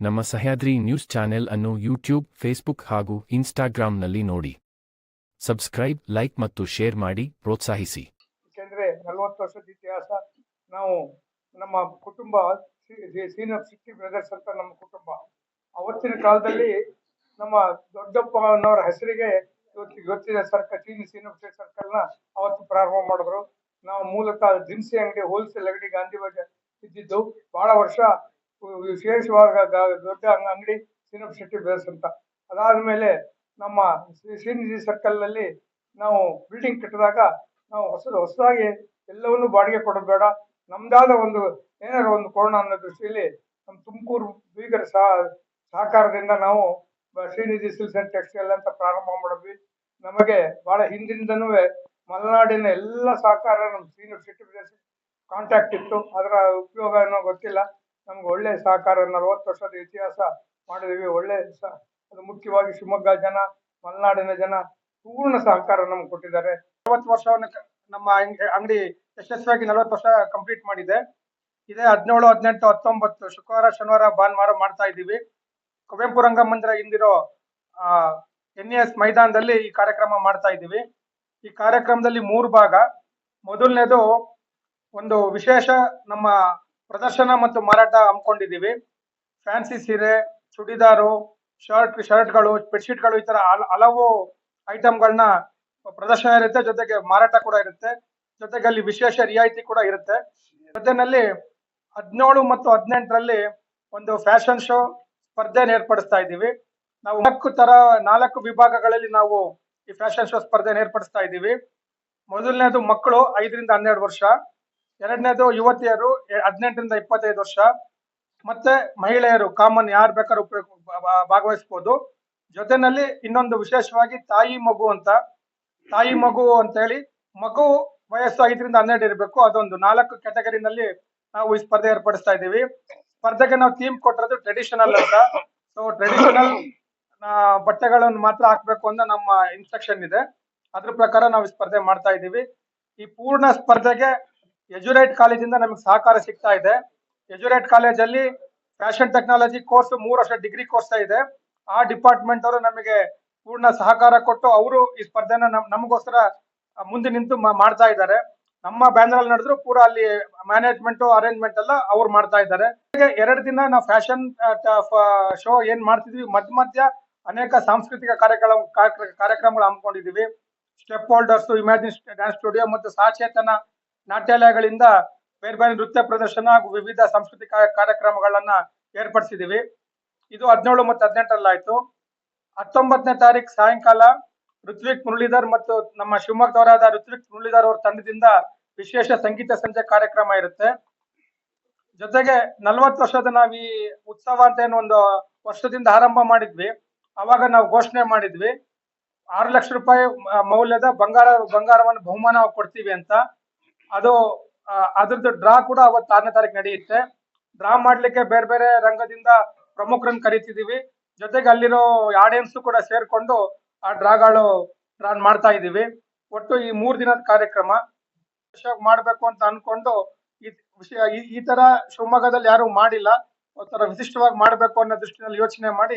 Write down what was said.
ನಮ್ಮ Sahyadri news channel ಅನ್ನು YouTube, Facebook ಹಾಗೂ ಇನ್ಸ್ಟಾಗ್ರಾಂನಲ್ಲಿ ನೋಡಿ. ಸಬ್ಸ್ಕ್ರೈಬ್, ಲೈಕ್ ಮತ್ತು ಶೇರ್ ಮಾಡಿ ಪ್ರೋತ್ಸಾಹಿಸಿ. ಯಾಕೆಂದ್ರೆ 40 ವರ್ಷದ ಇತಿಹಾಸ. ನಾವು ನಮ್ಮ ಕುಟುಂಬ ಸೀನಿಯರ್ ಸಿಟಿ ಬ್ರದರ್ಸ್ ಅಂತ ನಮ್ಮ ಕುಟುಂಬ. ಅವತ್ತಿನ ಕಾಲದಲ್ಲಿ ನಮ್ಮ ದೊಡ್ಡಪ್ಪನವರ ಹೆಸರಿಗೆ ಇವತ್ತಿನ ಸರ್ಕಲ್ ಸೀನಿಯರ್ ಸಿಟಿ ಸರ್ಕಲ್ನ ಅವತ್ತು ಪ್ರಾರಂಭ ಮಾಡಿದ್ರು. ನಾವು ಮೂಲತಃ ದಿನಸಿ ಅಂಗಡಿ, ಹೋಲ್ಸೇಲ್ ಅಂಗಡಿ ಗಾಂಧಿ ಬಜಾರ್ ಇದ್ದಿದ್ದು ಬಹಳ ವರ್ಷ. ವಿಶೇಷವಾದ ದೊಡ್ಡ ಅಂಗಡಿ ಸೀನಿಯರ್ ಸಿಟಿ ಬ್ರದರ್ಸ್ ಅಂತ. ಅದಾದ್ಮೇಲೆ ನಮ್ಮ ಸೀನಿಯರ್ ಸರ್ಕಲ್ ನಲ್ಲಿ ನಾವು ಬಿಲ್ಡಿಂಗ್ ಕಟ್ಟಿದಾಗ ನಾವು ಹೊಸದಾಗಿ ಎಲ್ಲವನ್ನೂ ಬಾಡಿಗೆ ಕೊಡೋದು ಬೇಡ, ನಮ್ದಾದ ಒಂದು ಏನಾದ್ರು ಒಂದು ಕೊರೋನಾ ಅನ್ನೋ ದೃಷ್ಟಿಯಲ್ಲಿ ನಮ್ಮ ತುಮಕೂರು ಬೀಗರ ಸಹಕಾರದಿಂದ ನಾವು ಶ್ರೀನಿಧಿ ಸಿಲ್ಕ್ಸ್ ಅಂಡ್ ಟೆಕ್ಸ್ಟೈಲ್ ಅಂತ ಪ್ರಾರಂಭ ಮಾಡಿದ್ವಿ. ನಮಗೆ ಬಹಳ ಹಿಂದಿಂದನೂ ಮಲೆನಾಡಿನ ಎಲ್ಲ ಸಹಕಾರ ನಮ್ಮ ಸೀನಿಯರ್ ಸಿಟಿ ಕಾಂಟ್ಯಾಕ್ಟ್ ಇತ್ತು. ಅದರ ಉಪಯೋಗ ಏನೋ ಗೊತ್ತಿಲ್ಲ. ನಮ್ಗೆ ಒಳ್ಳೆ ಸಹಕಾರ 40 ವರ್ಷದ ಇತಿಹಾಸ ಮಾಡಿದೀವಿ. ಒಳ್ಳೆ ಅದು ಮುಖ್ಯವಾಗಿ ಶಿವಮೊಗ್ಗ ಜನ, ಮಲೆನಾಡಿನ ಜನ ಪೂರ್ಣ ಸಹಕಾರ ನಮ್ಗೆ ಕೊಟ್ಟಿದ್ದಾರೆ. 40 ವರ್ಷವನ್ನು ನಮ್ಮ ಅಂಗಡಿ ಯಶಸ್ವಿಯಾಗಿ 40 ವರ್ಷ ಕಂಪ್ಲೀಟ್ ಮಾಡಿದೆ. ಇದೇ 17, 18, 19 ಶುಕ್ರವಾರ, ಶನಿವಾರ, ಭಾನುವಾರ ಮಾಡ್ತಾ ಇದ್ದೀವಿ. ಕುವೆಂಪು ರಂಗಮಂದಿರ ಹಿಂದಿರೋ NES ಮೈದಾನದಲ್ಲಿ ಈ ಕಾರ್ಯಕ್ರಮ ಮಾಡ್ತಾ ಇದ್ದೀವಿ. ಈ ಕಾರ್ಯಕ್ರಮದಲ್ಲಿ 3 ಭಾಗ. ಮೊದಲನೇದು ಒಂದು ವಿಶೇಷ ನಮ್ಮ ಪ್ರದರ್ಶನ ಮತ್ತು ಮಾರಾಟ ಹಮ್ಮಿಕೊಂಡಿದ್ದೀವಿ. ಫ್ಯಾನ್ಸಿ ಸೀರೆ, ಚೂಡಿದಾರು, ಶರ್ಟ್ಗಳು, ಬೆಡ್ಶೀಟ್ಗಳು, ಈ ತರ ಹಲವು ಐಟಮ್ಗಳನ್ನ ಪ್ರದರ್ಶನ ಇರುತ್ತೆ, ಜೊತೆಗೆ ಮಾರಾಟ ಕೂಡ ಇರುತ್ತೆ, ಜೊತೆಗೆ ಅಲ್ಲಿ ವಿಶೇಷ ರಿಯಾಯಿತಿ ಕೂಡ ಇರುತ್ತೆ. ಜೊತೆನಲ್ಲಿ 17 ಮತ್ತು 18ರಲ್ಲಿ ಒಂದು ಫ್ಯಾಷನ್ ಶೋ ಸ್ಪರ್ಧೆಯನ್ನು ಏರ್ಪಡಿಸ್ತಾ ಇದ್ದೀವಿ. ನಾವು 4 ವಿಭಾಗಗಳಲ್ಲಿ ನಾವು ಈ ಫ್ಯಾಷನ್ ಶೋ ಸ್ಪರ್ಧೆಯನ್ನು ಏರ್ಪಡಿಸ್ತಾ ಇದ್ದೀವಿ. ಮೊದಲನೇದು ಮಕ್ಕಳು 5ರಿಂದ 12 ವರ್ಷ, ಎರಡನೇದು ಯುವತಿಯರು 18ರಿಂದ 25 ವರ್ಷ, ಮತ್ತೆ ಮಹಿಳೆಯರು ಕಾಮನ್ ಯಾರು ಬೇಕಾದ್ರೂ ಭಾಗವಹಿಸಬಹುದು. ಜೊತೆನಲ್ಲಿ ಇನ್ನೊಂದು ವಿಶೇಷವಾಗಿ ತಾಯಿ ಮಗು ಅಂತ ಹೇಳಿ, ಮಗು ವಯಸ್ಸು 5ರಿಂದ 12 ಇರಬೇಕು. ಅದೊಂದು 4 ಕ್ಯಾಟಗರಿನಲ್ಲಿ ನಾವು ಈ ಸ್ಪರ್ಧೆ ಏರ್ಪಡಿಸ್ತಾ ಇದ್ದೀವಿ. ಸ್ಪರ್ಧೆಗೆ ನಾವು ಥೀಮ್ ಕೊಟ್ಟಿರೋದು ಟ್ರೆಡಿಷನಲ್ ಅಂತ. ಸೊ ಟ್ರೆಡಿಷನಲ್ ಬಟ್ಟೆಗಳನ್ನು ಮಾತ್ರ ಹಾಕ್ಬೇಕು ಅಂತ ನಮ್ಮ ಇನ್ಸ್ಟ್ರಕ್ಷನ್ ಇದೆ. ಅದ್ರ ಪ್ರಕಾರ ನಾವು ಸ್ಪರ್ಧೆ ಮಾಡ್ತಾ ಇದ್ದೀವಿ. ಈ ಪೂರ್ಣ ಸ್ಪರ್ಧೆಗೆ ಎಜುರೈಟ್ ಕಾಲೇಜಿಂದ ನಮಗೆ ಸಹಕಾರ ಸಿಗ್ತಾ ಇದೆ. ಎಜುರೈಟ್ ಕಾಲೇಜಲ್ಲಿ ಫ್ಯಾಷನ್ ಟೆಕ್ನಾಲಜಿ ಕೋರ್ಸ್ 3 ವರ್ಷ ಡಿಗ್ರಿ ಕೋರ್ಸ್ ಇದೆ. ಆ ಡಿಪಾರ್ಟ್ಮೆಂಟ್ ಅವರು ನಮಗೆ ಪೂರ್ಣ ಸಹಕಾರ ಕೊಟ್ಟು ಅವರು ಈ ಸ್ಪರ್ಧೆನ ನಮಗೋಸ್ಕರ ಮುಂದೆ ನಿಂತು ಮಾಡ್ತಾ ಇದ್ದಾರೆ. ನಮ್ಮ ಬ್ಯಾನರ್ ಅಲ್ಲಿ ನಡೆದ್ರು ಪೂರ ಅಲ್ಲಿ ಮ್ಯಾನೇಜ್ಮೆಂಟ್ ಅರೇಂಜ್ಮೆಂಟ್ ಎಲ್ಲ ಅವ್ರು ಮಾಡ್ತಾ ಇದ್ದಾರೆ. 2 ದಿನ ನಾವು ಫ್ಯಾಷನ್ ಶೋ ಏನ್ ಮಾಡ್ತಿದ್ವಿ, ಮಧ್ಯ ಅನೇಕ ಸಾಂಸ್ಕೃತಿಕ ಕಾರ್ಯಕ್ರಮಗಳು ಹಮ್ಮಿಕೊಂಡಿದೀವಿ. Step holders, imagine dance studio ಮತ್ತು ಸಚೇತನ ನಾಟ್ಯಾಲಯಗಳಿಂದ ಬೇರೆ ಬೇರೆ ನೃತ್ಯ ಪ್ರದರ್ಶನ ಹಾಗೂ ವಿವಿಧ ಸಾಂಸ್ಕೃತಿಕ ಕಾರ್ಯಕ್ರಮಗಳನ್ನ ಏರ್ಪಡಿಸಿದೀವಿ. ಇದು 17 ಮತ್ತು 18ರಲ್ಲಿ ಆಯ್ತು. 19ನೇ ತಾರೀಕು ಸಾಯಂಕಾಲ ಋತ್ವಿಕ್ ಮುರಳೀಧರ್ ಮತ್ತು ನಮ್ಮ ಶಿವಮೊಗ್ಗದವರಾದ ಋತ್ವಿಕ್ ಮುರಳೀಧರ್ ಅವರ ತಂಡದಿಂದ ವಿಶೇಷ ಸಂಗೀತ ಸಂಜೆ ಕಾರ್ಯಕ್ರಮ ಇರುತ್ತೆ. ಜೊತೆಗೆ 40 ವರ್ಷದ ನಾವು ಈ ಉತ್ಸವ ಅಂತ ಏನು ಒಂದು ವರ್ಷದಿಂದ ಆರಂಭ ಮಾಡಿದ್ವಿ. ಅವಾಗ ನಾವು ಘೋಷಣೆ ಮಾಡಿದ್ವಿ 6 ಲಕ್ಷ ರೂಪಾಯಿ ಮೌಲ್ಯದ ಬಂಗಾರವನ್ನು ಬಹುಮಾನ ಕೊಡ್ತೀವಿ ಅಂತ. ಅದು ಅದ್ರದ್ದು ಡ್ರಾ ಕೂಡ ಅವತ್ತು 6ನೇ ತಾರೀಕು ನಡೆಯುತ್ತೆ. ಡ್ರಾ ಮಾಡ್ಲಿಕ್ಕೆ ಬೇರೆ ಬೇರೆ ರಂಗದಿಂದ ಪ್ರಮುಖರನ್ನು ಕರಿತಿದೀವಿ. ಜೊತೆಗೆ ಅಲ್ಲಿರೋ ಆಡಿಯನ್ಸ್ ಕೂಡ ಸೇರ್ಕೊಂಡು ಆ ಡ್ರಾ ಮಾಡ್ತಾ ಇದೀವಿ. ಒಟ್ಟು ಈ 3 ದಿನದ ಕಾರ್ಯಕ್ರಮ ಮಾಡ್ಬೇಕು ಅಂತ ಅನ್ಕೊಂಡು ಈ ತರ ಶಿವಮೊಗ್ಗದಲ್ಲಿ ಯಾರು ಮಾಡಿಲ್ಲ, ಒಂಥರ ವಿಶಿಷ್ಟವಾಗಿ ಮಾಡ್ಬೇಕು ಅನ್ನೋ ದೃಷ್ಟಿನಲ್ಲಿ ಯೋಚನೆ ಮಾಡಿ